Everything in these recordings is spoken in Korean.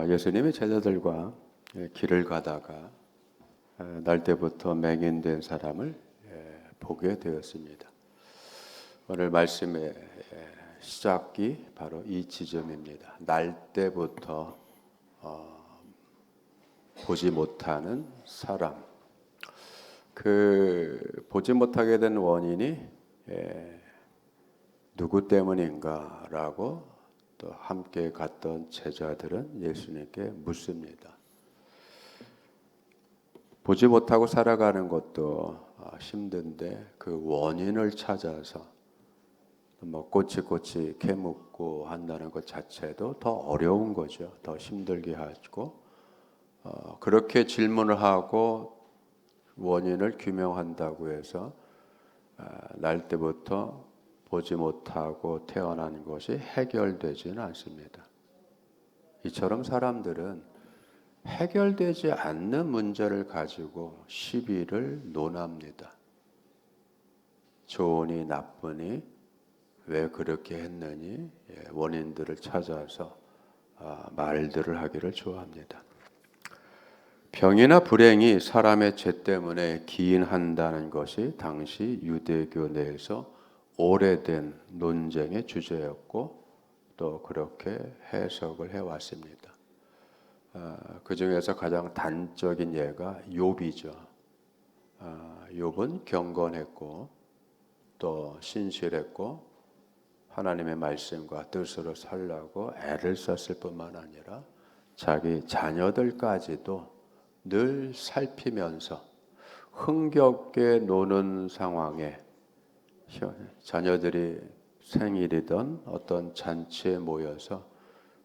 예수님이 제자들과 길을 가다가 날 때부터 맹인된 사람을 보게 되었습니다. 오늘 말씀의 시작이 바로 이 지점입니다. 날 때부터 보지 못하는 사람. 그 보지 못하게 된 원인이 누구 때문인가라고 또 함께 갔던 제자들은 예수님께 묻습니다. 보지 못하고 살아가는 것도 힘든데 그 원인을 찾아서 꼬치꼬치 캐묻고 한다는 것 자체도 더 어려운 거죠. 더 힘들게 하고 그렇게 질문을 하고 원인을 규명한다고 해서 날 때부터 보지 못하고 태어난 것이 해결되지는 않습니다. 이처럼 사람들은 해결되지 않는 문제를 가지고 시비를 논합니다. 좋으니 나쁘니 왜 그렇게 했느니 원인들을 찾아서 말들을 하기를 좋아합니다. 병이나 불행이 사람의 죄 때문에 기인한다는 것이 당시 유대교 내에서 오래된 논쟁의 주제였고 또 그렇게 해석을 해왔습니다. 그 중에서 가장 단적인 예가 욥이죠. 욥은 경건했고 또 신실했고 하나님의 말씀과 뜻으로 살라고 애를 썼을 뿐만 아니라 자기 자녀들까지도 늘 살피면서 흥겹게 노는 상황에 자녀들이 생일이든 어떤 잔치에 모여서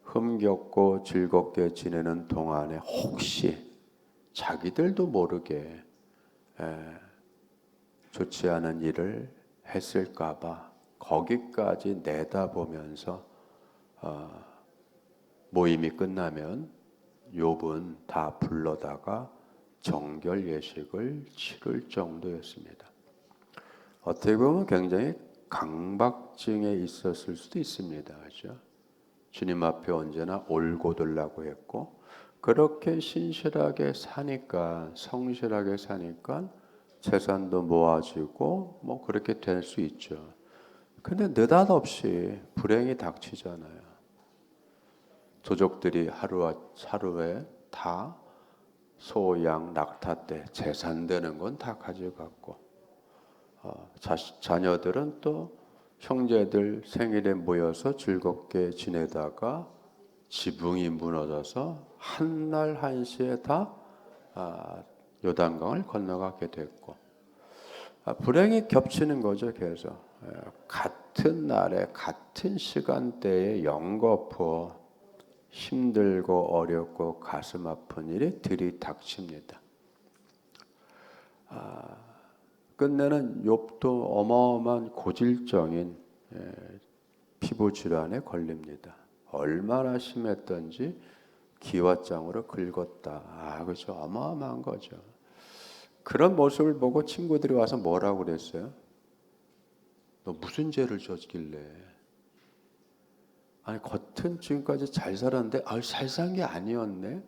흥겹고 즐겁게 지내는 동안에 혹시 자기들도 모르게 좋지 않은 일을 했을까 봐 거기까지 내다보면서 모임이 끝나면 욥은 다 불러다가 정결 예식을 치를 정도였습니다. 어떻게 보면 굉장히 강박증에 있었을 수도 있습니다. 그렇죠? 주님 앞에 언제나 올고들라고 했고 그렇게 신실하게 사니까 성실하게 사니까 재산도 모아지고 뭐 그렇게 될 수 있죠. 근데 느닷없이 불행이 닥치잖아요. 조족들이 하루에 다 소, 양, 낙타 때 재산 되는 건 다 가져갔고 자녀들은 또 형제들 생일에 모여서 즐겁게 지내다가 지붕이 무너져서 한날 한시에 다 요단강을 건너가게 됐고 불행이 겹치는 거죠. 계속 같은 날에 같은 시간대에 연거푸어 힘들고 어렵고 가슴 아픈 일이 들이닥칩니다. 끝내는 욥도 어마어마한 고질적인 피부 질환에 걸립니다. 얼마나 심했던지 기왓장으로 긁었다. 그렇죠. 어마어마한 거죠. 그런 모습을 보고 친구들이 와서 뭐라고 그랬어요? 너 무슨 죄를 졌길래? 아니 겉은 지금까지 잘 살았는데 잘 산 게 아니었네.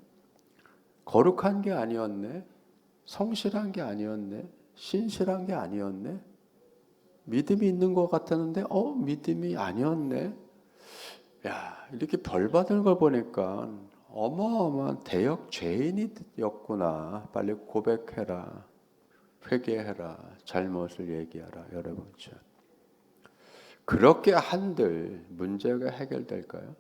거룩한 게 아니었네. 성실한 게 아니었네. 신실한 게 아니었네. 믿음이 있는 것 같았는데 믿음이 아니었네. 야, 이렇게 벌 받은 걸 보니까 어마어마한 대역 죄인이었구나. 빨리 고백해라. 회개해라. 잘못을 얘기하라. 여러분. 그렇게 한들 문제가 해결될까요?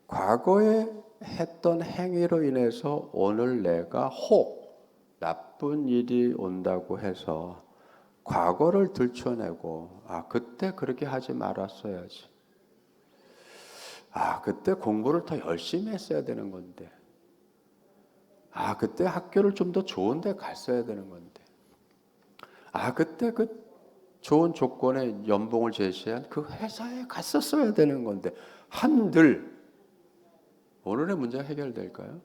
과거에 했던 행위로 인해서 오늘 내가 혹 나쁜 일이 온다고 해서 과거를 들춰내고 그때 그렇게 하지 말았어야지. 그때 공부를 더 열심히 했어야 되는 건데. 그때 학교를 좀 더 좋은 데 갔어야 되는 건데. 그때 그 좋은 조건의 연봉을 제시한 그 회사에 갔었어야 되는 건데. 한들 오늘의 문제가 해결될까요?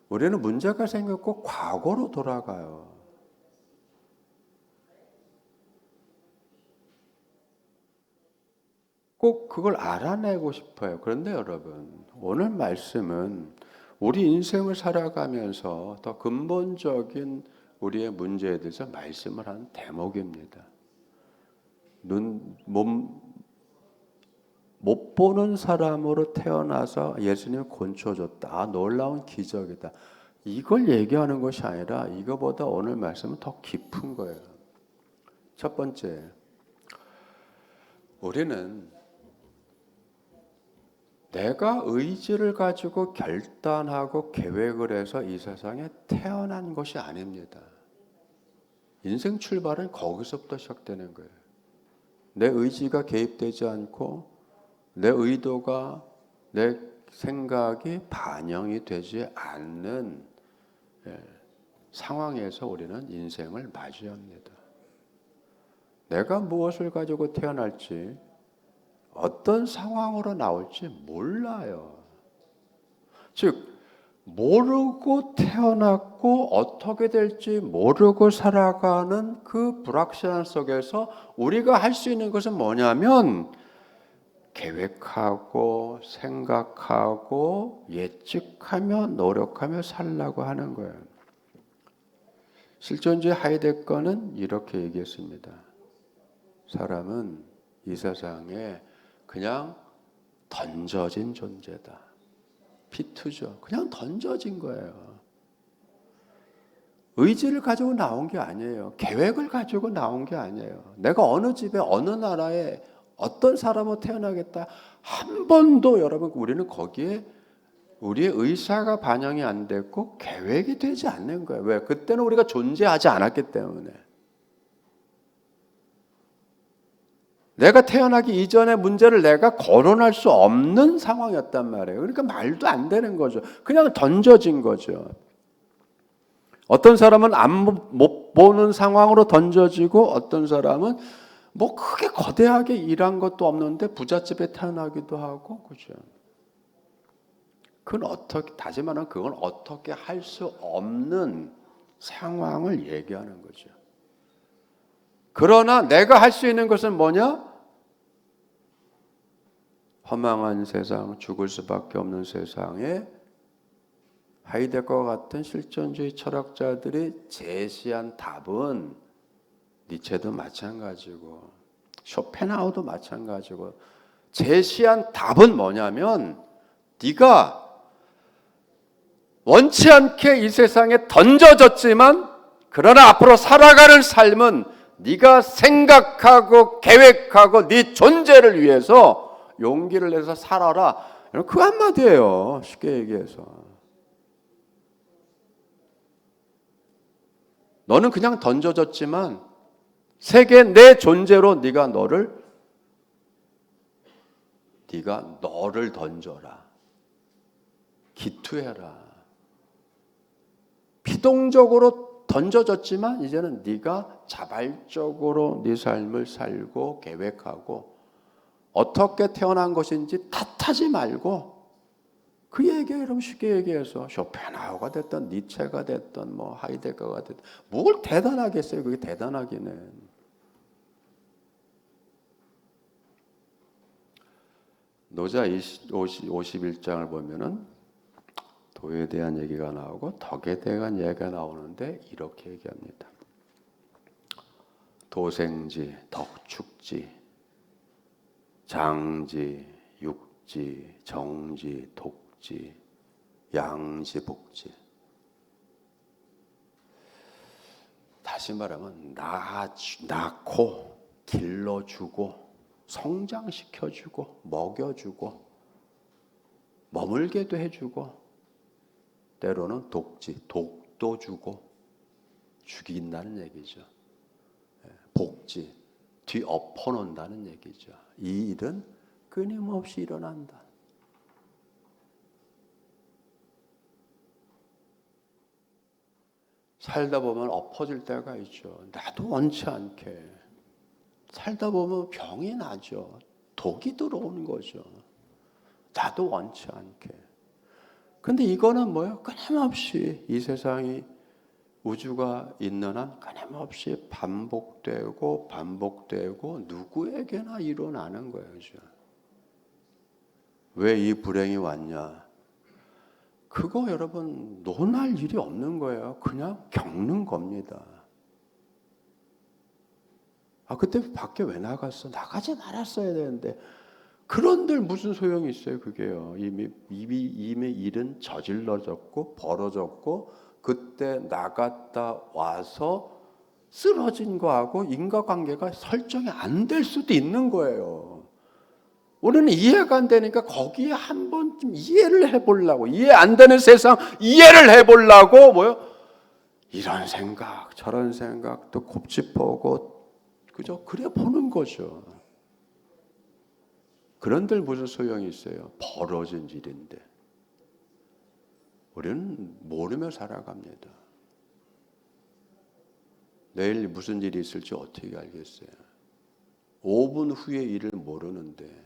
우리는 문제가 생겼고 과거로 돌아가요. 꼭 그걸 알아내고 싶어요. 그런데 여러분, 오늘 말씀은 우리 인생을 살아가면서 더 근본적인 우리의 문제에 대해서 말씀을 하는 대목입니다. 못 보는 사람으로 태어나서 예수님이 건져줬다. 놀라운 기적이다. 이걸 얘기하는 것이 아니라 이거보다 오늘 말씀은 더 깊은 거예요. 첫 번째, 우리는 내가 의지를 가지고 결단하고 계획을 해서 이 세상에 태어난 것이 아닙니다. 인생 출발은 거기서부터 시작되는 거예요. 내 의지가 개입되지 않고 내 의도가 내 생각이 반영이 되지 않는 상황에서 우리는 인생을 맞이합니다. 내가 무엇을 가지고 태어날지 어떤 상황으로 나올지 몰라요. 즉 모르고 태어났고 어떻게 될지 모르고 살아가는 그 불확실함 속에서 우리가 할 수 있는 것은 뭐냐면 계획하고 생각하고 예측하며 노력하며 살라고 하는 거예요. 실존주의 하이데거는 이렇게 얘기했습니다. 사람은 이 세상에 그냥 던져진 존재다. 피투죠. 그냥 던져진 거예요. 의지를 가지고 나온 게 아니에요. 계획을 가지고 나온 게 아니에요. 내가 어느 집에 어느 나라에 어떤 사람으로 태어나겠다. 한 번도 여러분 우리는 거기에 우리의 의사가 반영이 안 됐고 계획이 되지 않는 거예요. 왜? 그때는 우리가 존재하지 않았기 때문에. 내가 태어나기 이전의 문제를 내가 거론할 수 없는 상황이었단 말이에요. 그러니까 말도 안 되는 거죠. 그냥 던져진 거죠. 어떤 사람은 못 보는 상황으로 던져지고 어떤 사람은 뭐 크게 거대하게 일한 것도 없는데 부잣집에 태어나기도 하고 그죠. 그건 어떻게 다시 말하면 그건 어떻게 할 수 없는 상황을 얘기하는 거죠. 그러나 내가 할 수 있는 것은 뭐냐? 허망한 세상, 죽을 수밖에 없는 세상에 하이데거와 같은 실존주의 철학자들이 제시한 답은 니체도 마찬가지고 쇼펜하우도 마찬가지고 제시한 답은 뭐냐면 네가 원치 않게 이 세상에 던져졌지만 그러나 앞으로 살아가는 삶은 네가 생각하고 계획하고 네 존재를 위해서 용기를 내서 살아라. 그 한마디예요. 쉽게 얘기해서. 너는 그냥 던져졌지만 세계 내 존재로 네가 너를 던져라. 기투해라. 비동적으로 던져졌지만 이제는 네가 자발적으로 네 삶을 살고 계획하고 어떻게 태어난 것인지 탓하지 말고 그 얘기에 여러분 쉽게 얘기해서 쇼펜하우가 됐던 니체가 됐던 뭐 하이데거가 됐던 뭘 대단하겠어요. 그게 대단하기는. 노자 51장을 보면은 도에 대한 얘기가 나오고 덕에 대한 얘기가 나오는데 이렇게 얘기합니다. 도생지, 덕축지, 장지, 육지, 정지, 독지, 양지, 복지. 다시 말하면 낳고 길러주고 성장시켜주고 먹여주고 머물게도 해주고 때로는 독도 주고 죽인다는 얘기죠. 복지, 뒤엎어놓는다는 얘기죠. 이 일은 끊임없이 일어난다. 살다 보면 엎어질 때가 있죠. 나도 원치 않게. 살다 보면 병이 나죠. 독이 들어오는 거죠. 나도 원치 않게. 근데 이거는 뭐예요? 끊임없이 이 세상이 우주가 있는 한 끊임없이 반복되고 누구에게나 일어나는 거예요. 왜 이 불행이 왔냐? 그거 여러분 논할 일이 없는 거예요. 그냥 겪는 겁니다. 그때 밖에 왜 나갔어? 나가지 말았어야 되는데. 그런들 무슨 소용이 있어요, 그게요. 이미 일은 저질러졌고 벌어졌고 그때 나갔다 와서 쓰러진 거하고 인과관계가 설정이 안 될 수도 있는 거예요. 우리는 이해가 안 되니까 거기에 한 번쯤 이해를 해보려고, 이해 안 되는 세상 이해를 해보려고 이런 생각 저런 생각 또 곱씹어오고 그죠? 그래 보는 거죠. 그런들 무슨 소용이 있어요? 벌어진 일인데. 우리는 모르며 살아갑니다. 내일 무슨 일이 있을지 어떻게 알겠어요? 5분 후의 일을 모르는데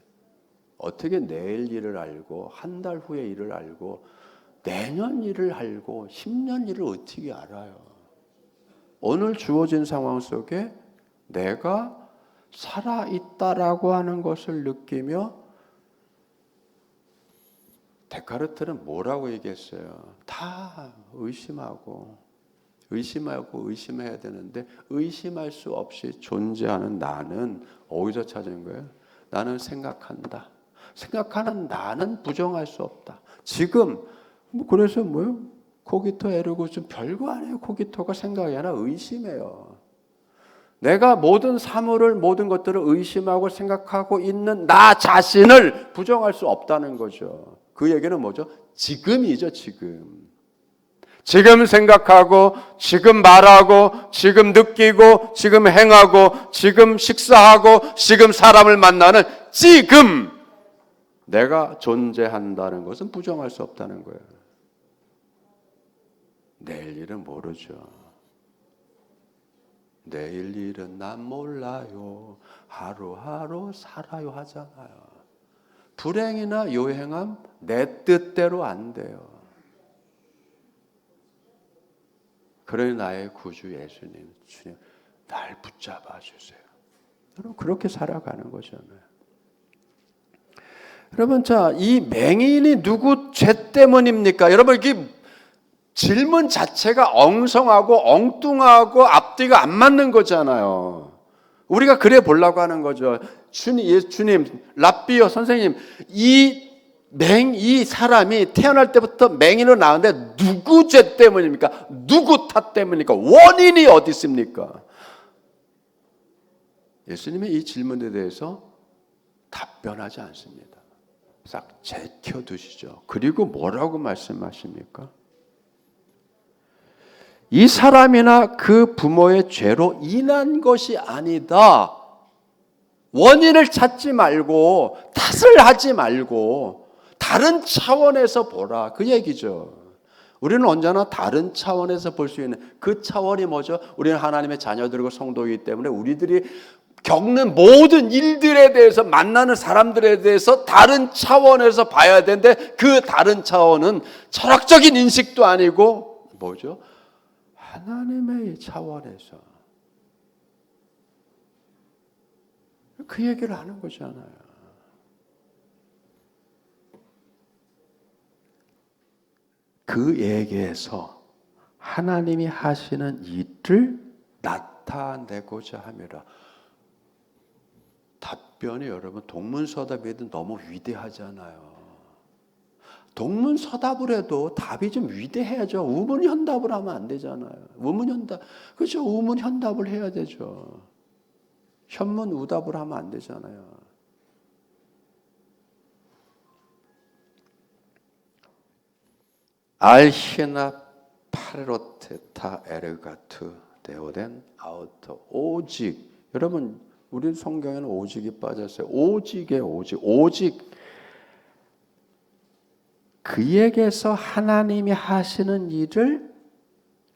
어떻게 내일 일을 알고 한 달 후의 일을 알고 내년 일을 알고 10년 일을 어떻게 알아요? 오늘 주어진 상황 속에 내가 살아있다라고 하는 것을 느끼며 데카르트는 뭐라고 얘기했어요? 다 의심하고 의심해야 되는데 의심할 수 없이 존재하는 나는 어디서 찾은 거예요? 나는 생각한다. 생각하는 나는 부정할 수 없다. 지금 그래서 코기토 에르고 좀 별거 아니에요. 코기토가 생각이 아니라 의심해요. 내가 모든 사물을 모든 것들을 의심하고 생각하고 있는 나 자신을 부정할 수 없다는 거죠. 그 얘기는 뭐죠? 지금이죠, 지금. 지금 생각하고, 지금 말하고, 지금 느끼고, 지금 행하고, 지금 식사하고, 지금 사람을 만나는 지금 내가 존재한다는 것은 부정할 수 없다는 거예요. 내일 일은 모르죠. 내일 일은 난 몰라요. 하루하루 살아요 하잖아요. 불행이나 요행함 내 뜻대로 안 돼요. 그러니 나의 구주 예수님, 주님 날 붙잡아 주세요. 여러분 그렇게 살아가는 거잖아요. 여러분 이 맹인이 누구 죄 때문입니까? 여러분 이게 질문 자체가 엉성하고 엉뚱하고 앞뒤가 안 맞는 거잖아요. 우리가 그래 보려고 하는 거죠. 주님, 랍비요 선생님, 이 사람이 태어날 때부터 맹인으로 나왔는데 누구 죄 때문입니까? 누구 탓 때문입니까? 원인이 어디 있습니까? 예수님의 이 질문에 대해서 답변하지 않습니다. 싹 제껴두시죠. 그리고 뭐라고 말씀하십니까? 이 사람이나 그 부모의 죄로 인한 것이 아니다. 원인을 찾지 말고 탓을 하지 말고 다른 차원에서 보라. 그 얘기죠. 우리는 언제나 다른 차원에서 볼 수 있는 그 차원이 뭐죠? 우리는 하나님의 자녀들이고 성도이기 때문에 우리들이 겪는 모든 일들에 대해서 만나는 사람들에 대해서 다른 차원에서 봐야 되는데 그 다른 차원은 철학적인 인식도 아니고 뭐죠? 하나님의 차원에서 그 얘기를 하는 거잖아요. 그 얘기에서 하나님이 하시는 일을 나타내고자 함이라. 답변이 여러분 동문서답에도 너무 위대하잖아요. 동문서답을 해도 답이 좀 위대해야죠. 우문현답을 하면 안 되잖아요. 우문현답, 그렇죠. 우문현답을 해야 되죠. 현문우답을 하면 안 되잖아요. 알히나 파레로테타 에르가트 데오덴 아우터 오직. 여러분 우리 성경에는 오직이 빠졌어요. 오직의 오직. 그에게서 하나님이 하시는 일을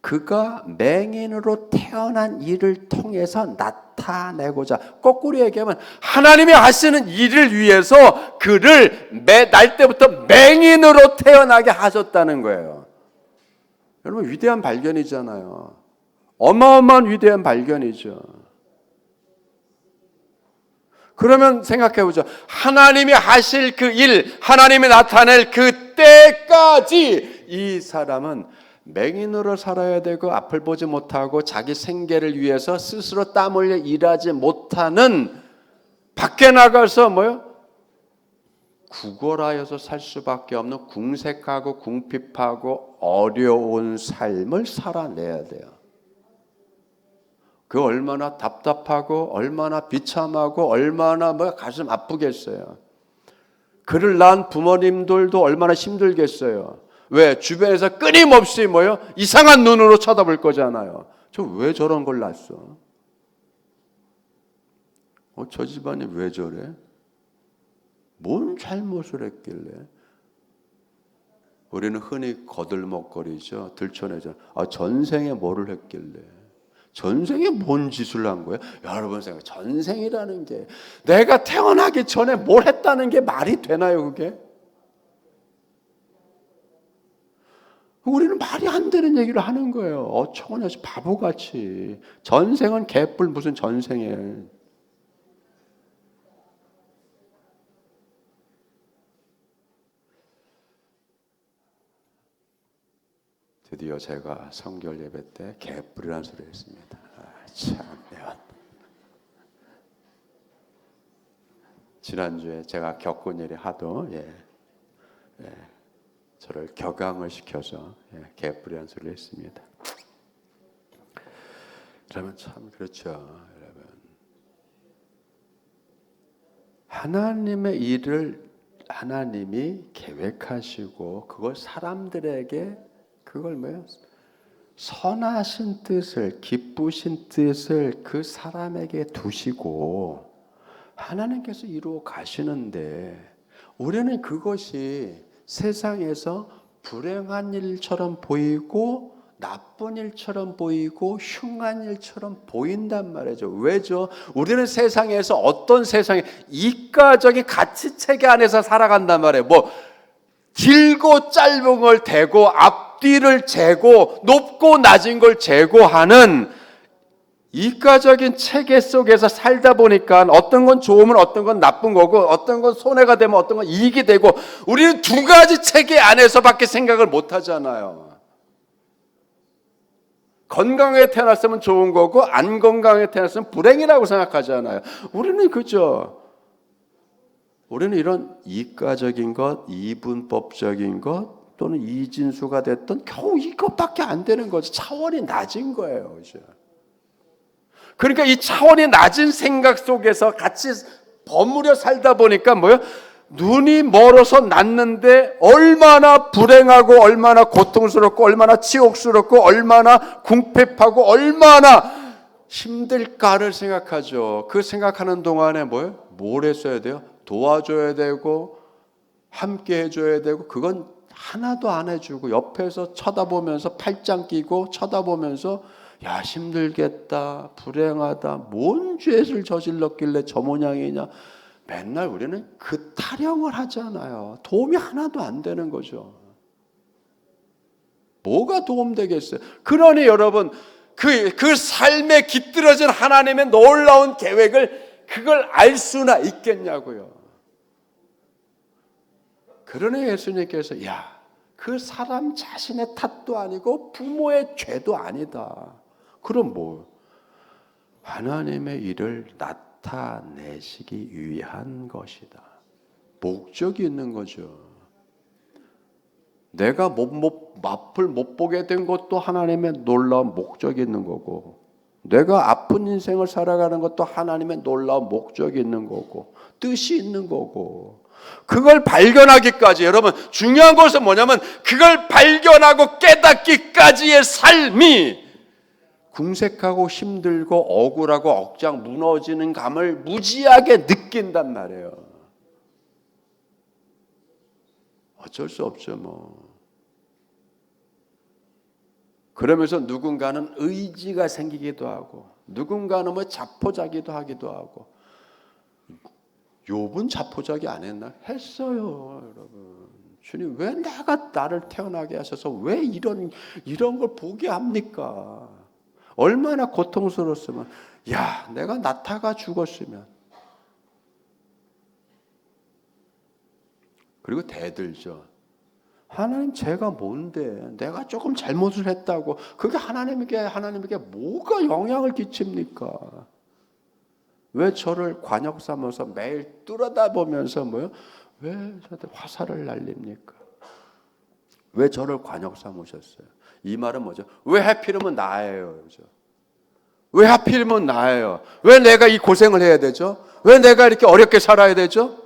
그가 맹인으로 태어난 일을 통해서 나타내고자. 거꾸로 얘기하면 하나님이 하시는 일을 위해서 그를 날 때부터 맹인으로 태어나게 하셨다는 거예요. 여러분 위대한 발견이잖아요. 어마어마한 위대한 발견이죠. 그러면 생각해보죠. 하나님이 하실 그 일, 하나님이 나타낼 그 때까지 이 사람은 맹인으로 살아야 되고 앞을 보지 못하고 자기 생계를 위해서 스스로 땀 흘려 일하지 못하는, 밖에 나가서 구걸하여서 살 수밖에 없는 궁색하고 궁핍하고 어려운 삶을 살아내야 돼요. 그 얼마나 답답하고 얼마나 비참하고 얼마나 가슴 아프겠어요. 그를 낳은 부모님들도 얼마나 힘들겠어요. 왜? 주변에서 끊임없이 이상한 눈으로 쳐다볼 거잖아요. 저 왜 저런 걸 낳았어? 저 집안이 왜 저래? 뭔 잘못을 했길래? 우리는 흔히 거들먹거리죠. 들춰내죠. 전생에 뭐를 했길래? 전생에 뭔 짓을 한 거예요? 여러분 생각, 전생이라는 게 내가 태어나기 전에 뭘 했다는 게 말이 되나요, 그게? 우리는 말이 안 되는 얘기를 하는 거예요. 어처구니없이 바보같이. 전생은 개뿔 무슨 전생에. 드디어 제가 성결 예배 때 개뿔이라는 소리를 했습니다. 참. 지난주에 제가 겪은 일이 하도 저를 격앙을 시켜서 개뿔이라는 소리를 했습니다. 그러면 참 그렇죠, 여러분. 하나님의 일을 하나님이 계획하시고 그걸 사람들에게 그걸 선하신 뜻을, 기쁘신 뜻을 그 사람에게 두시고 하나님께서 이루어 가시는데, 우리는 그것이 세상에서 불행한 일처럼 보이고 나쁜 일처럼 보이고 흉한 일처럼 보인단 말이죠. 왜죠? 우리는 세상에서 어떤 세상에 이과적인 가치체계 안에서 살아간단 말이에요. 길고 짧은 걸 대고 앞뒤를 재고 높고 낮은 걸 재고하는 이과적인 체계 속에서 살다 보니까 어떤 건 좋으면 어떤 건 나쁜 거고 어떤 건 손해가 되면 어떤 건 이익이 되고, 우리는 두 가지 체계 안에서밖에 생각을 못 하잖아요. 건강하게 태어났으면 좋은 거고 안 건강하게 태어났으면 불행이라고 생각하잖아요. 우리는 그죠? 우리는 이런 이과적인 것, 이분법적인 것 또는 이진수가 됐던 겨우 이것밖에 안 되는 거죠. 차원이 낮은 거예요. 그죠? 그러니까 이 차원이 낮은 생각 속에서 같이 버무려 살다 보니까 눈이 멀어서 났는데 얼마나 불행하고 얼마나 고통스럽고 얼마나 치욕스럽고 얼마나 궁핍하고 얼마나 힘들까를 생각하죠. 그 생각하는 동안에 뭘 했어야 돼요? 도와줘야 되고 함께 해줘야 되고, 그건 하나도 안 해주고 옆에서 쳐다보면서 팔짱 끼고 쳐다보면서 야 힘들겠다, 불행하다, 뭔 죄를 저질렀길래 저 모양이냐, 맨날 우리는 그 타령을 하잖아요. 도움이 하나도 안 되는 거죠. 뭐가 도움되겠어요? 그러니 여러분, 그 삶에 깃들어진 하나님의 놀라운 계획을 그걸 알 수나 있겠냐고요. 그러니 예수님께서 그 사람 자신의 탓도 아니고 부모의 죄도 아니다. 그럼 하나님의 일을 나타내시기 위한 것이다. 목적이 있는 거죠. 내가 앞을 못 보게 된 것도 하나님의 놀라운 목적이 있는 거고, 내가 아픈 인생을 살아가는 것도 하나님의 놀라운 목적이 있는 거고 뜻이 있는 거고, 그걸 발견하기까지, 여러분 중요한 것은 뭐냐면 그걸 발견하고 깨닫기까지의 삶이 궁색하고 힘들고 억울하고 억장 무너지는 감을 무지하게 느낀단 말이에요. 어쩔 수 없죠. 그러면서 누군가는 의지가 생기기도 하고 누군가는 자포자기도 하기도 하고. 욥은 자포자기 안 했나? 했어요, 여러분. 주님 왜 나를 태어나게 하셔서 왜 이런 걸 보게 합니까? 얼마나 고통스러웠으면, 내가 나타가 죽었으면, 그리고 대들죠. 하나님 제가 뭔데 내가 조금 잘못을 했다고 그게 하나님에게 뭐가 영향을 끼칩니까? 왜 저를 관역 삼아서 매일 뚫어다보면서 왜 저한테 화살을 날립니까? 왜 저를 관역 삼으셨어요? 이 말은 뭐죠? 왜 하필이면 나예요? 그죠? 왜 하필이면 나예요? 왜 내가 이 고생을 해야 되죠? 왜 내가 이렇게 어렵게 살아야 되죠?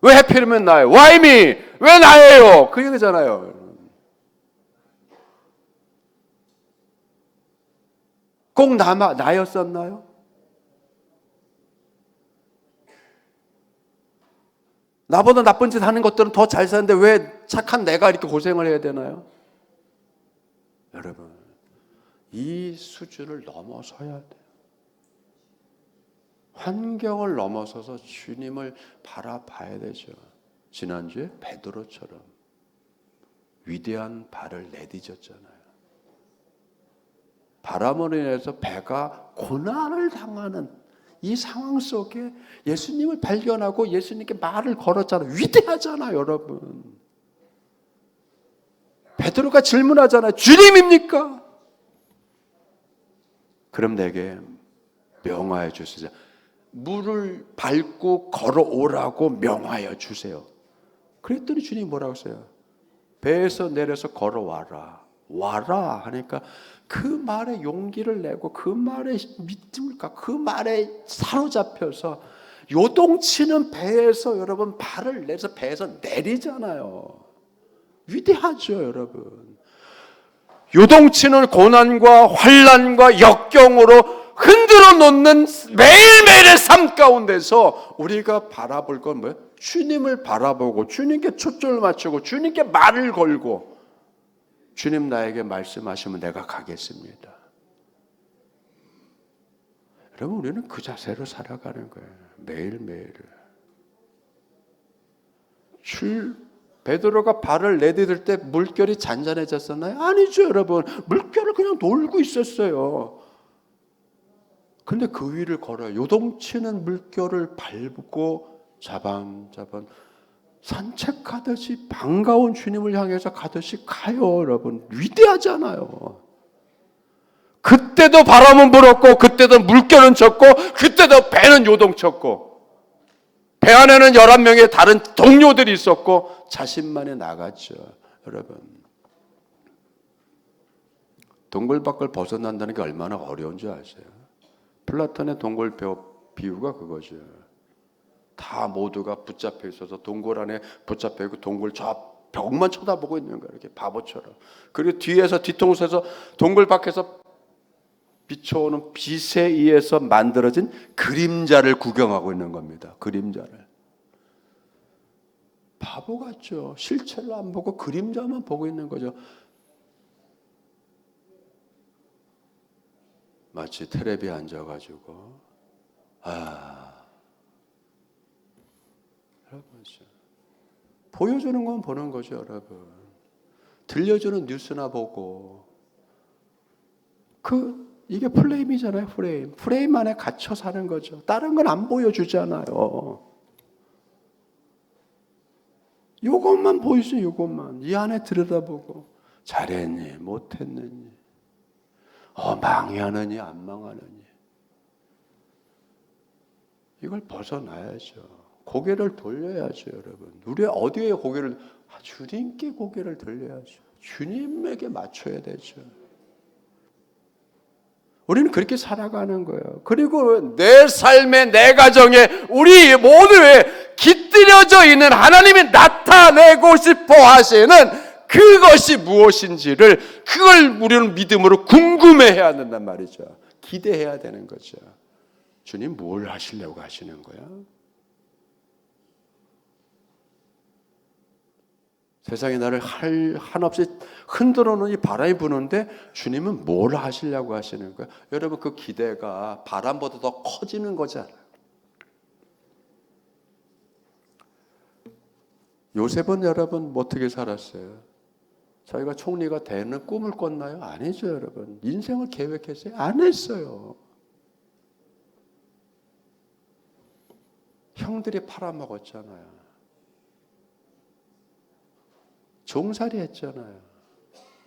왜 하필이면 나예요? Why me? 왜 나예요? 그 얘기잖아요. 꼭 나였었나요? 나보다 나쁜 짓 하는 것들은 더 잘 사는데 왜 착한 내가 이렇게 고생을 해야 되나요? 여러분, 이 수준을 넘어서야 돼요. 환경을 넘어서서 주님을 바라봐야 되죠. 지난주에 베드로처럼 위대한 발을 내디뎠잖아요. 바람으로 인해서 배가 고난을 당하는 이 상황 속에 예수님을 발견하고 예수님께 말을 걸었잖아요. 위대하잖아요, 여러분. 베드로가 질문하잖아요. 주님입니까? 그럼 내게 명하여 주시죠. 물을 밟고 걸어오라고 명하여 주세요. 그랬더니 주님이 뭐라고 했어요? 배에서 내려서 걸어와라. 와라 하니까 그 말에 용기를 내고 그 말에 믿음을 갖고 그 말에 사로잡혀서 요동치는 배에서 여러분 발을 내서 배에서 내리잖아요. 위대하죠, 여러분. 요동치는 고난과 환난과 역경으로 흔들어 놓는 매일매일의 삶 가운데서 우리가 바라볼 건 뭐예요? 주님을 바라보고 주님께 초점을 맞추고 주님께 말을 걸고 주님 나에게 말씀하시면 내가 가겠습니다. 여러분 우리는 그 자세로 살아가는 거예요. 매일매일. 베드로가 발을 내디딜 때 물결이 잔잔해졌었나요? 아니죠, 여러분. 물결을 그냥 놀고 있었어요. 근데 그 위를 걸어요. 요동치는 물결을 밟고 자반자반 산책하듯이 반가운 주님을 향해서 가듯이 가요, 여러분. 위대하잖아요. 그때도 바람은 불었고, 그때도 물결은 쳤고, 그때도 배는 요동쳤고, 배 안에는 11명의 다른 동료들이 있었고, 자신만이 나갔죠, 여러분. 동굴 밖을 벗어난다는 게 얼마나 어려운 줄 아세요? 플라톤의 동굴 비유가 그거죠. 다 모두가 붙잡혀 있어서 동굴 안에 붙잡혀 있고 동굴 저 벽만 쳐다보고 있는 거예요. 이렇게 바보처럼. 그리고 뒤에서 뒤통수에서 동굴 밖에서 비춰오는 빛에 의해서 만들어진 그림자를 구경하고 있는 겁니다. 그림자를. 바보 같죠. 실체를 안 보고 그림자만 보고 있는 거죠. 마치 텔레비에 앉아가지고 여러분 보여주는 건 보는 거죠, 여러분. 들려주는 뉴스나 보고 이게 프레임이잖아요, 프레임. 프레임 안에 갇혀 사는 거죠. 다른 건 안 보여주잖아요. 요것만 보여주죠, 요것만. 이 안에 들여다보고 잘했니, 못했느니, 망하느니, 안 망하느니. 이걸 벗어나야죠. 고개를 돌려야죠, 여러분. 우리 어디에 주님께 고개를 돌려야죠. 주님에게 맞춰야 되죠. 우리는 그렇게 살아가는 거예요. 그리고 내 삶에, 내 가정에, 우리 모두에 깃들여져 있는 하나님이 나타내고 싶어 하시는 그것이 무엇인지를 그걸 우리는 믿음으로 궁금해해야 된단 말이죠. 기대해야 되는 거죠. 주님 뭘 하시려고 하시는 거야? 세상이 나를 한없이 흔들어 놓은 이 바람이 부는데 주님은 뭘 하시려고 하시는 거야? 여러분 그 기대가 바람보다 더 커지는 거잖아요. 요셉은 여러분 어떻게 살았어요? 자기가 총리가 되는 꿈을 꿨나요? 아니죠, 여러분. 인생을 계획했어요? 안 했어요. 형들이 팔아먹었잖아요. 종살이 했잖아요.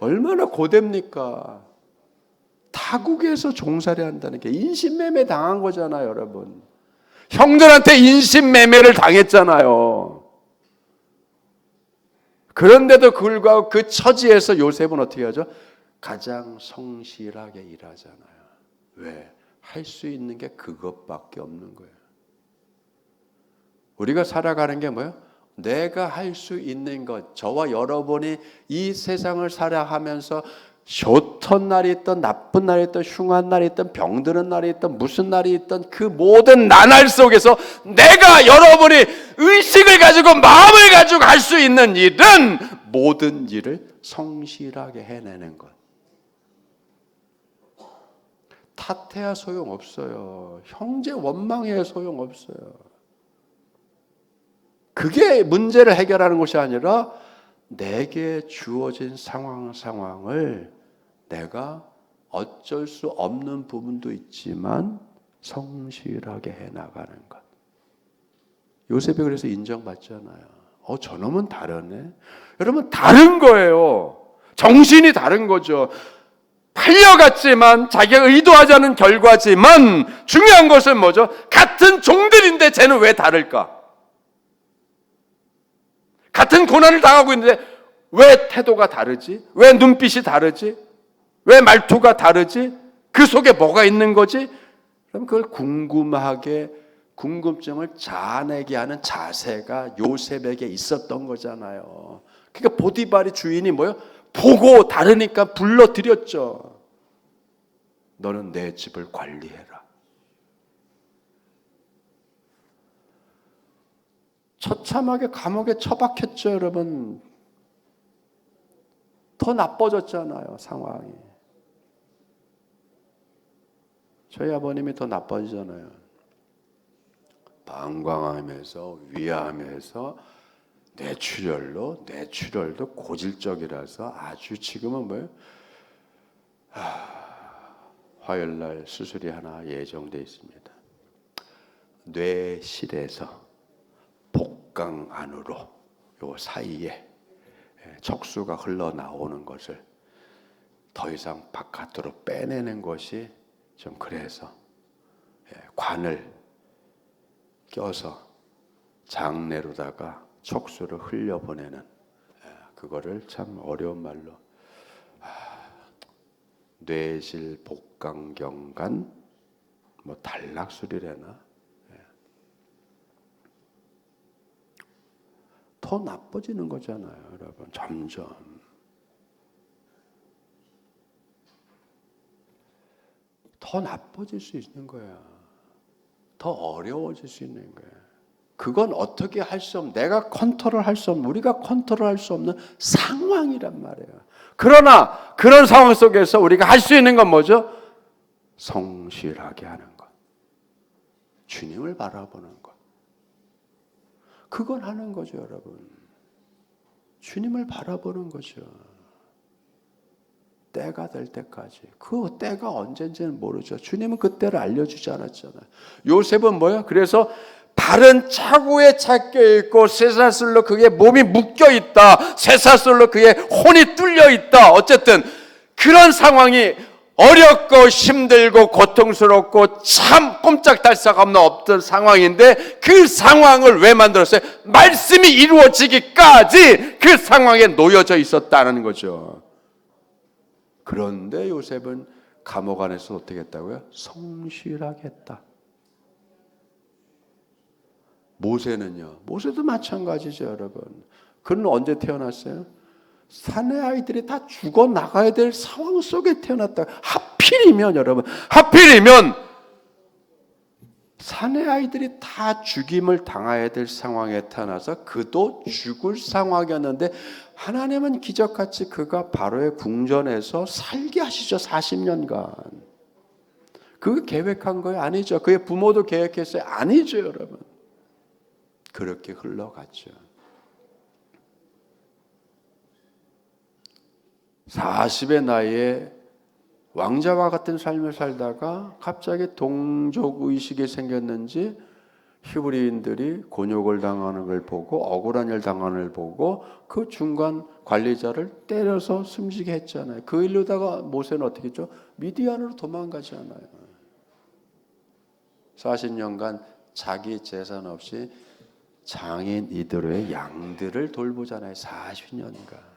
얼마나 고됩니까? 타국에서 종살이 한다는 게 인신매매 당한 거잖아요, 여러분. 형들한테 인신매매를 당했잖아요. 그런데도 불구하고 그 처지에서 요셉은 어떻게 하죠? 가장 성실하게 일하잖아요. 왜? 할 수 있는 게 그것밖에 없는 거예요. 우리가 살아가는 게 뭐예요? 내가 할 수 있는 것, 저와 여러분이 이 세상을 살아가면서 좋던 날이 있던 나쁜 날이 있던 흉한 날이 있던 병드는 날이 있던 무슨 날이 있던 그 모든 나날 속에서 내가 여러분이 의식을 가지고 마음을 가지고 할 수 있는 일은 모든 일을 성실하게 해내는 것. 탓해야 소용없어요. 형제 원망해야 소용없어요. 그게 문제를 해결하는 것이 아니라 내게 주어진 상황을 내가 어쩔 수 없는 부분도 있지만 성실하게 해나가는 것. 요셉이 그래서 인정받잖아요. 저놈은 다르네. 여러분 다른 거예요. 정신이 다른 거죠. 팔려갔지만 자기가 의도하지 않은 결과지만 중요한 것은 뭐죠? 같은 종들인데 쟤는 왜 다를까? 같은 고난을 당하고 있는데 왜 태도가 다르지? 왜 눈빛이 다르지? 왜 말투가 다르지? 그 속에 뭐가 있는 거지? 그럼 그걸 궁금증을 자아내게 하는 자세가 요셉에게 있었던 거잖아요. 그러니까 보디발이 주인이 뭐예요? 보고 다르니까 불러들였죠. 너는 내 집을 관리해라. 처참하게 감옥에 처박혔죠, 여러분. 더 나빠졌잖아요, 상황이. 저희 아버님이 더 나빠지잖아요. 방광하면서 위암에서 뇌출혈도 고질적이라서 아주 지금은 뭐예요? 화요일날 수술이 하나 예정되어 있습니다. 뇌실에서 복강 안으로 요 사이에 척수가 흘러나오는 것을 더 이상 바깥으로 빼내는 것이 좀 그래서 관을 껴서 장내로다가 척수를 흘려보내는 그거를 참 어려운 말로 뇌실 복강경관 뭐 단락술이래나 더 나빠지는 거잖아요, 여러분. 점점 더 나빠질 수 있는 거야. 더 어려워질 수 있는 거야. 그건 어떻게 할 수 없는, 내가 컨트롤할 수 없는, 우리가 컨트롤할 수 없는 상황이란 말이에요. 그러나 그런 상황 속에서 우리가 할 수 있는 건 뭐죠? 성실하게 하는 것. 주님을 바라보는 것. 그걸 하는 거죠, 여러분. 주님을 바라보는 거죠. 때가 될 때까지. 그 때가 언젠지는 모르죠. 주님은 그 때를 알려주지 않았잖아요. 요셉은 뭐야? 그래서 발은 차고에 착겨 있고 쇠사슬로 그의 몸이 묶여 있다. 쇠사슬로 그의 혼이 뚫려 있다. 어쨌든 그런 상황이 어렵고 힘들고 고통스럽고 참 꼼짝달 새가 없던 상황인데 그 상황을 왜 만들었어요? 말씀이 이루어지기까지 그 상황에 놓여져 있었다는 거죠. 그런데 요셉은 감옥 안에서 어떻게 했다고요? 성실하게 했다. 모세는요? 모세도 마찬가지죠, 여러분. 그는 언제 태어났어요? 사내 아이들이 다 죽어나가야 될 상황 속에 태어났다. 하필이면 여러분, 하필이면 사내 아이들이 다 죽임을 당해야 될 상황에 태어나서 그도 죽을 상황이었는데 하나님은 기적같이 그가 바로의 궁전에서 살게 하시죠. 40년간. 그거 계획한 거예요? 아니죠. 그의 부모도 계획했어요? 아니죠, 여러분. 그렇게 흘러갔죠. 40의 나이에 왕자와 같은 삶을 살다가 갑자기 동족의식이 생겼는지 히브리인들이 곤욕을 당하는 걸 보고 억울한 일 당하는 걸 보고 그 중간 관리자를 때려서 숨지게 했잖아요. 그 일로다가 모세는 어떻게 했죠? 미디안으로 도망가잖아요. 40년간 자기 재산 없이 장인 이대로의 양들을 돌보잖아요. 40년간.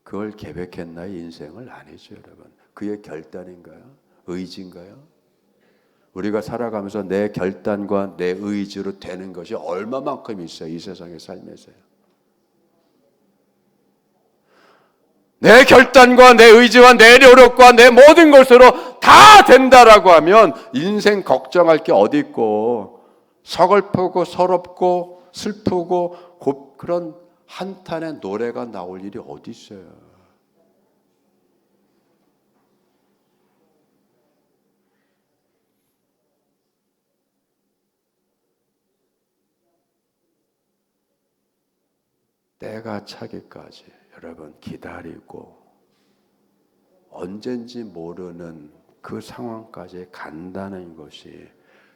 그걸 계획했나요? 인생을 아니죠, 여러분. 그의 결단인가요? 의지인가요? 우리가 살아가면서 내 결단과 내 의지로 되는 것이 얼마만큼 있어요, 이 세상의 삶에서요. 내 결단과 내 의지와 내 노력과 내 모든 것으로 다 된다라고 하면 인생 걱정할 게 어디 있고 서글프고 서럽고 슬프고 그런 한탄의 노래가 나올 일이 어디 있어요. 때가 차기까지 여러분 기다리고 언젠지 모르는 그 상황까지 간다는 것이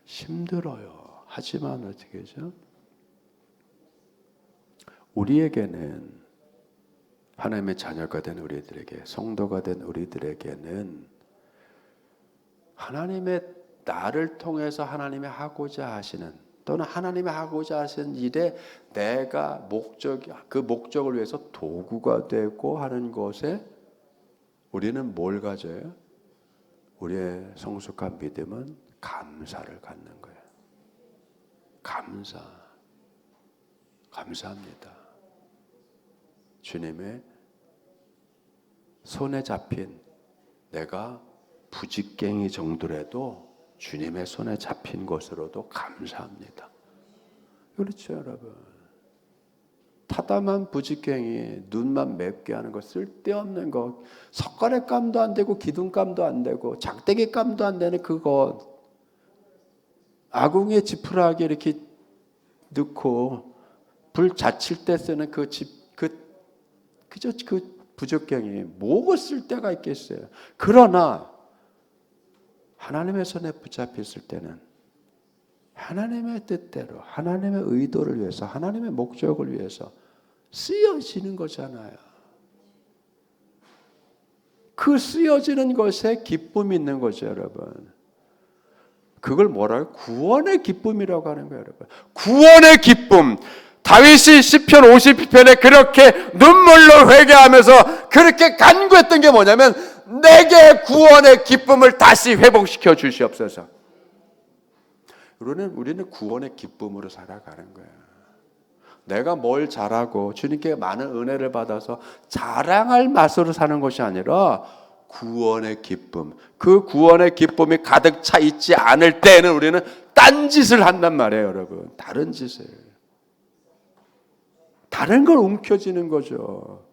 힘들어요. 하지만 어떻게 하죠? 우리에게는 하나님의 자녀가 된 우리들에게 성도가 된 우리들에게는 하나님의 나를 통해서 하나님이 하고자 하시는 또는 하나님이 하고자 하시는 일에 내가 그 목적을 위해서 도구가 되고 하는 것에 우리는 뭘 가져요? 우리의 성숙한 믿음은 감사를 갖는 거예요. 감사합니다. 주님의 손에 잡힌 내가 부직갱이 정도라도 주님의 손에 잡힌 것으로도 감사합니다. 그렇죠, 여러분. 타담한 부직갱이, 눈만 맵게 하는 거, 쓸데없는 거, 석가래 감도 안 되고 기둥감도 안 되고 작대기 감도 안 되는 그거 아궁이에 지푸라기 이렇게 넣고 불 자칠 때 쓰는 그저 그 부적경이 뭐가 쓸데가 있겠어요. 그러나 하나님의 손에 붙잡혔을 때는 하나님의 뜻대로 하나님의 의도를 위해서 하나님의 목적을 위해서 쓰여지는 거잖아요. 그 쓰여지는 것에 기쁨이 있는 거죠, 여러분. 그걸 뭐라고? 구원의 기쁨이라고 하는 거예요, 여러분. 구원의 기쁨. 다윗이 시편 50편에 그렇게 눈물로 회개하면서 그렇게 간구했던 게 뭐냐면 내게 구원의 기쁨을 다시 회복시켜 주시옵소서. 우리는 구원의 기쁨으로 살아가는 거예요. 내가 뭘 잘하고 주님께 많은 은혜를 받아서 자랑할 맛으로 사는 것이 아니라 구원의 기쁨. 그 구원의 기쁨이 가득 차 있지 않을 때는 우리는 딴짓을 한단 말이에요, 여러분. 다른 짓을. 다른 걸 움켜쥐는 거죠.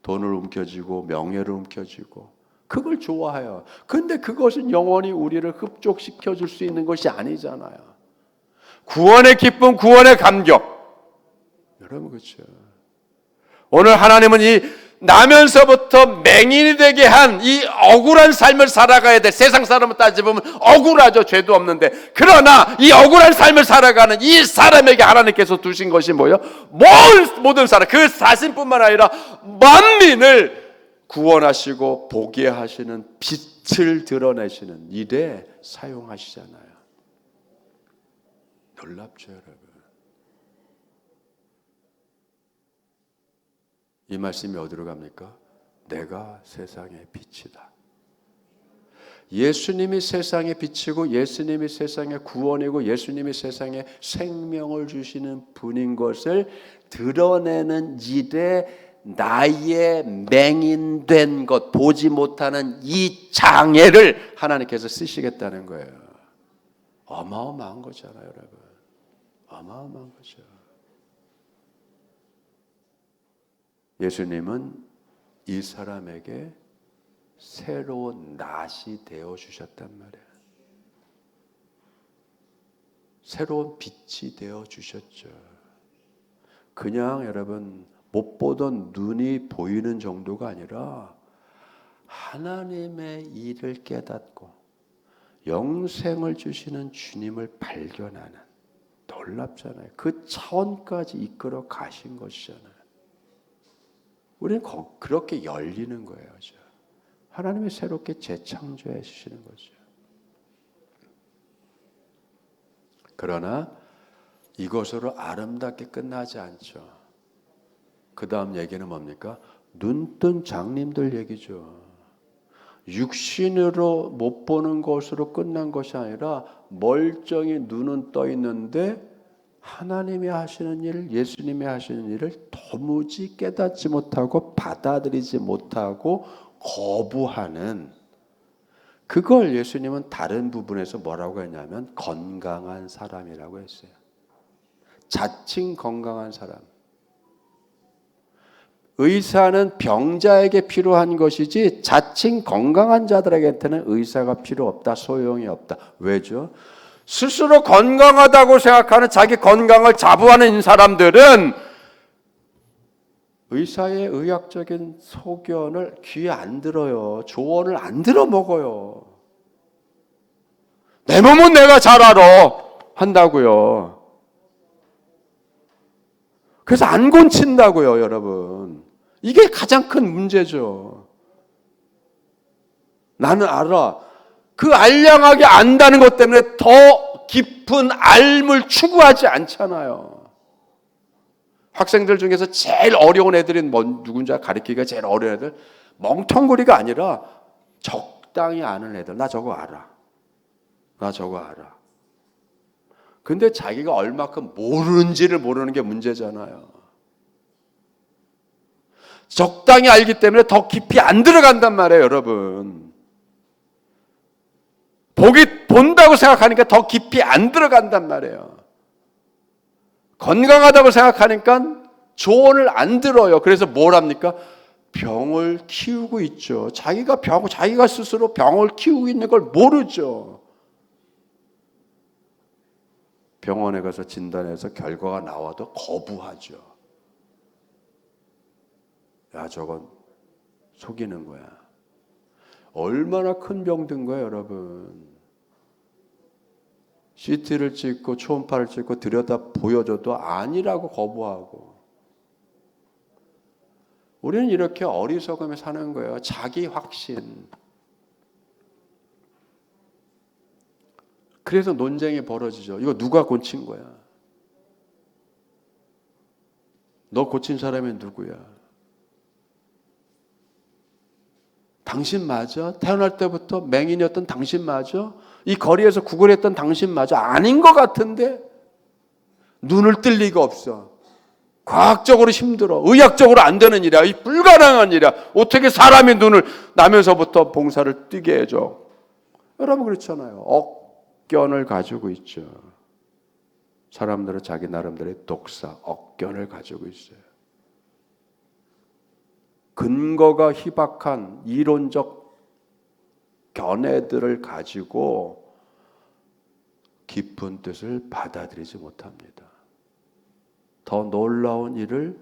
돈을 움켜쥐고 명예를 움켜쥐고 그걸 좋아해요. 근데 그것은 영원히 우리를 흡족시켜 줄 수 있는 것이 아니잖아요. 구원의 기쁨, 구원의 감격. 여러분 그렇죠. 오늘 하나님은 이 나면서부터 맹인이 되게 한 이 억울한 삶을 살아가야 돼. 세상 사람을 따지보면 억울하죠. 죄도 없는데. 그러나 이 억울한 삶을 살아가는 이 사람에게 하나님께서 두신 것이 뭐예요? 모든 사람, 그 자신뿐만 아니라 만민을 구원하시고 보게 하시는 빛을 드러내시는 일에 사용하시잖아요. 놀랍죠, 여러분. 이 말씀이 어디로 갑니까? 내가 세상의 빛이다. 예수님이 세상의 빛이고 예수님이 세상의 구원이고 예수님이 세상에 생명을 주시는 분인 것을 드러내는 일에 나의 맹인된 것, 보지 못하는 이 장애를 하나님께서 쓰시겠다는 거예요. 어마어마한 거잖아요, 여러분. 어마어마한 거죠. 예수님은 이 사람에게 새로운 낫이 되어 주셨단 말이에요. 새로운 빛이 되어 주셨죠. 그냥 여러분 못 보던 눈이 보이는 정도가 아니라 하나님의 일을 깨닫고 영생을 주시는 주님을 발견하는, 놀랍잖아요. 그 차원까지 이끌어 가신 것이잖아요. 우리는 그렇게 열리는 거예요. 하나님이 새롭게 재창조해 주시는 거죠. 그러나 이것으로 아름답게 끝나지 않죠. 그 다음 얘기는 뭡니까? 눈뜬 장님들 얘기죠. 육신으로 못 보는 것으로 끝난 것이 아니라 멀쩡히 눈은 떠 있는데 하나님이 하시는 일, 예수님이 하시는 일을 도무지 깨닫지 못하고 받아들이지 못하고 거부하는, 그걸 예수님은 다른 부분에서 뭐라고 했냐면 건강한 사람이라고 했어요. 자칭 건강한 사람. 의사는 병자에게 필요한 것이지 자칭 건강한 자들에게는 의사가 필요 없다, 소용이 없다. 왜죠? 스스로 건강하다고 생각하는, 자기 건강을 자부하는 사람들은 의사의 의학적인 소견을 귀에 안 들어요. 조언을 안 들어 먹어요. 내 몸은 내가 잘 알아 한다고요. 그래서 안 고친다고요, 여러분. 이게 가장 큰 문제죠. 나는 알아. 그 알량하게 안다는 것 때문에 더 깊은 알을 추구하지 않잖아요. 학생들 중에서 제일 어려운 애들이 누군지 가르치기가 제일 어려운 애들, 멍텅구리가 아니라 적당히 아는 애들. 나 저거 알아. 나 저거 알아. 근데 자기가 얼마큼 모르는지를 모르는 게 문제잖아요. 적당히 알기 때문에 더 깊이 안 들어간단 말이에요, 여러분. 본다고 생각하니까 더 깊이 안 들어간단 말이에요. 건강하다고 생각하니까 조언을 안 들어요. 그래서 뭘 합니까? 병을 키우고 있죠. 자기가 스스로 병을 키우고 있는 걸 모르죠. 병원에 가서 진단해서 결과가 나와도 거부하죠. 야, 저건 속이는 거야. 얼마나 큰 병 든 거예요, 여러분. CT를 찍고 초음파를 찍고 들여다 보여줘도 아니라고 거부하고. 우리는 이렇게 어리석음에 사는 거예요. 자기 확신. 그래서 논쟁이 벌어지죠. 이거 누가 고친 거야? 너 고친 사람이 누구야? 당신 맞아? 태어날 때부터 맹인이었던 당신 맞아? 이 거리에서 구걸했던 당신 맞아? 아닌 것 같은데? 눈을 뜰 리가 없어. 과학적으로 힘들어. 의학적으로 안 되는 일이야. 이 불가능한 일이야. 어떻게 사람이 눈을 나면서부터 봉사를 뛰게 해줘? 여러분 그렇잖아요. 억견을 가지고 있죠. 사람들은 자기 나름대로의 독사, 억견을 가지고 있어요. 근거가 희박한 이론적 견해들을 가지고 깊은 뜻을 받아들이지 못합니다. 더 놀라운 일을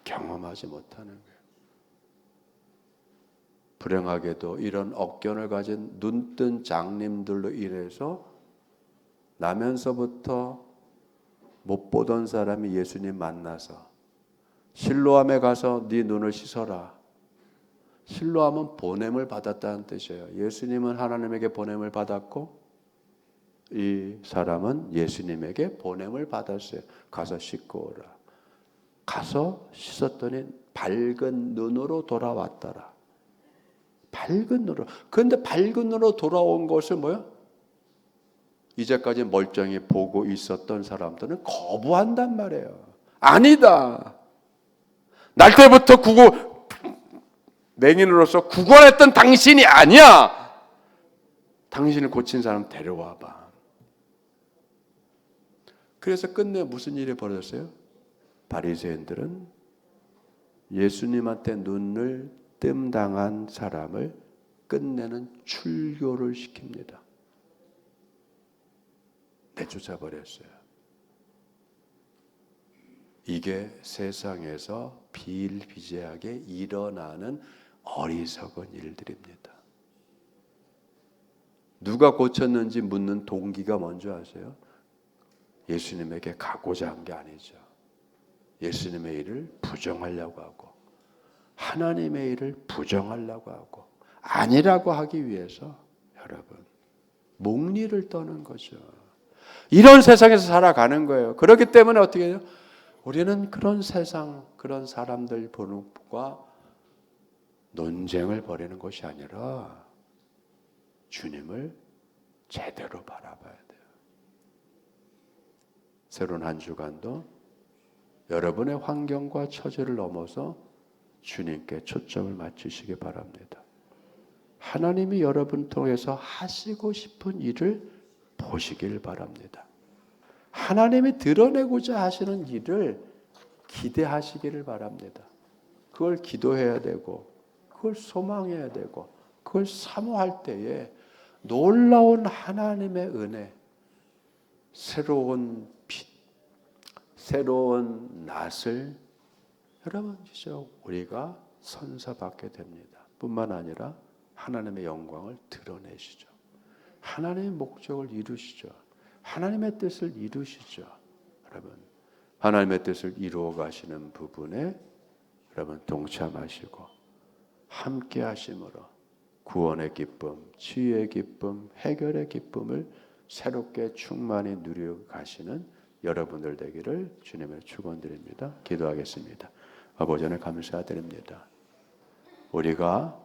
경험하지 못하는 거예요. 불행하게도 이런 억견을 가진 눈뜬 장님들로 인해서 나면서부터 못 보던 사람이 예수님 만나서 실로암에 가서 네 눈을 씻어라. 실로암은 보냄을 받았다는 뜻이에요. 예수님은 하나님에게 보냄을 받았고 이 사람은 예수님에게 보냄을 받았어요. 가서 씻고 오라. 가서 씻었더니 밝은 눈으로 돌아왔더라. 밝은 눈으로. 그런데 밝은 눈으로 돌아온 것을 뭐야? 이제까지 멀쩡히 보고 있었던 사람들은 거부한단 말이에요. 아니다. 날 때부터 맹인으로서 구걸했던 당신이 아니야. 당신을 고친 사람 데려와봐. 그래서 끝내 무슨 일이 벌어졌어요? 바리새인들은 예수님한테 눈을 뜸당한 사람을 끝내는 출교를 시킵니다. 내쫓아 버렸어요. 이게 세상에서 비일비재하게 일어나는 어리석은 일들입니다. 누가 고쳤는지 묻는 동기가 뭔지 아세요? 예수님에게 가고자 한 게 아니죠. 예수님의 일을 부정하려고 하고 하나님의 일을 부정하려고 하고 아니라고 하기 위해서 여러분 목리를 떠는 거죠. 이런 세상에서 살아가는 거예요. 그렇기 때문에 어떻게 해요? 우리는 그런 세상, 그런 사람들과 논쟁을 벌이는 것이 아니라 주님을 제대로 바라봐야 돼요. 새로운 한 주간도 여러분의 환경과 처지를 넘어서 주님께 초점을 맞추시기 바랍니다. 하나님이 여러분 통해서 하시고 싶은 일을 보시길 바랍니다. 하나님이 드러내고자 하시는 일을 기대하시기를 바랍니다. 그걸 기도해야 되고 그걸 소망해야 되고 그걸 사모할 때에 놀라운 하나님의 은혜, 새로운 빛, 새로운 낯을 여러분 진짜 우리가 선사받게 됩니다. 뿐만 아니라 하나님의 영광을 드러내시죠. 하나님의 목적을 이루시죠. 하나님의 뜻을 이루시죠. 여러분 하나님의 뜻을 이루어 가시는 부분에 여러분 동참하시고 함께 하심으로 구원의 기쁨, 치유의 기쁨, 해결의 기쁨을 새롭게 충만히 누려 가시는 여러분들 되기를 주님의 축원드립니다. 기도하겠습니다. 아버지 하나님 감사드립니다. 우리가